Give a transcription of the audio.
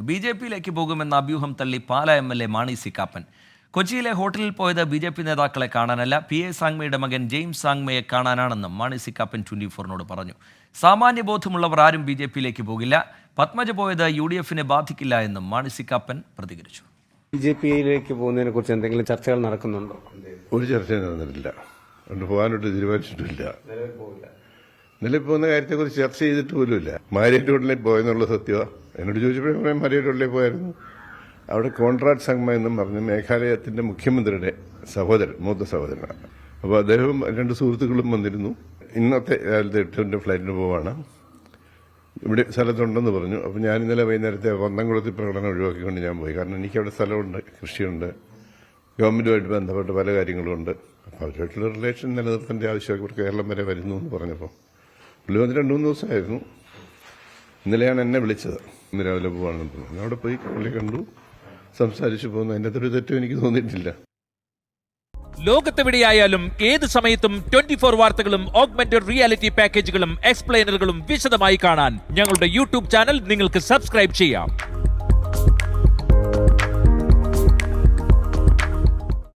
ബി.ജെ.പിയിലേക്ക് പോകുമെന്ന അഭ്യൂഹം തള്ളി Pala MLA. Mani C Kappan. കൊച്ചിയിലെ ഹോട്ടലിൽ പോയത് ബി.ജെ.പി നേതാക്കളെ കാണാനല്ല, പി.എ. സാങ്മയുടെ മകൻ ജെയിംസ് സാങ്മയെ കാണാനാണെന്നും മാണി സി കാപ്പൻ 24-നോട് പറഞ്ഞു. സാമാന്യബോധമുള്ളവർ ആരും ബി.ജെ.പിയിലേക്ക് പോകില്ല. പത്മജ പോയത് യു.ഡി.എഫിനെ ബാധിക്കില്ല എന്നും മാണി സി കാപ്പൻ പ്രതികരിച്ചു. ബി.ജെ.പിയിലേക്ക് പോകുന്നതിനെ കുറിച്ച് എന്തെങ്കിലും ചർച്ചകൾ നടക്കുന്നുണ്ടോ? ഒരു ചർച്ചയും നടന്നിട്ടില്ല. അതുകൊണ്ട് പോകാനോട്ട് തീരുമാനിച്ചിട്ടില്ല. നിലവിൽ പോകുന്ന കാര്യത്തെക്കുറിച്ച് ചർച്ച ചെയ്തിട്ട് പോലുമില്ല. മാരിയറ്റ് ഹോട്ടലിൽ പോയെന്നുള്ള സത്യമാണ്. എന്നോട് ചോദിച്ചപ്പോഴേ മാരിയറ്റ് ഹോട്ടലിൽ പോയായിരുന്നു. അവിടെ കോൺട്രാക്ട് സംഘം എന്നും പറഞ്ഞ് മേഘാലയത്തിന്റെ മുഖ്യമന്ത്രിയുടെ മൂത്ത സഹോദരനാണ്. അപ്പോൾ അദ്ദേഹവും 2 സുഹൃത്തുക്കളും വന്നിരുന്നു. ഇന്നത്തെ കാലത്ത് 8 ഫ്ലൈറ്റിന് പോവാണ്. ഇവിടെ സ്ഥലത്തുണ്ടെന്ന് പറഞ്ഞു. അപ്പോൾ ഞാൻ ഇന്നലെ വൈകുന്നേരത്തെ പന്തംകുളത്തിൽ പ്രകടനം ഒഴിവാക്കിക്കൊണ്ട് ഞാൻ പോയി. കാരണം എനിക്കവിടെ സ്ഥലമുണ്ട്, കൃഷിയുണ്ട്, ഗവൺമെന്റുമായിട്ട് ബന്ധപ്പെട്ട പല കാര്യങ്ങളുമുണ്ട്. അപ്പോൾ അവരുമായിട്ടുള്ള റിലേഷൻ നിലനിർത്തേണ്ട ആവശ്യമൊക്കെ ഇവർ കേരളം വരെ വരുന്നു എന്ന് പറഞ്ഞപ്പോൾ പുള്ളി വന്ന് 2-3 ദിവസമായിരുന്നു. ഇന്നലെയാണ് എന്നെ വിളിച്ചത്. ഇന്ന് രാവിലെ പോവാണെന്ന് പറഞ്ഞു. അവിടെ പോയി പുള്ളി കണ്ടു, സംസാരിച്ചു പോകുന്നു. അതിൻ്റെ അകത്തൊരു തെറ്റും എനിക്ക് തോന്നിയിട്ടില്ല. ലോകത്തെവിടെയായാലും ഏത് സമയത്തും 24 വാർത്തകളും ഓഗ്മെന്റഡ് റിയാലിറ്റി പാക്കേജുകളും എക്സ്പ്ലെയിനറുകളും വിശദമായി കാണാൻ ഞങ്ങളുടെ യൂട്യൂബ് ചാനൽ നിങ്ങൾക്ക് സബ്സ്ക്രൈബ് ചെയ്യാം.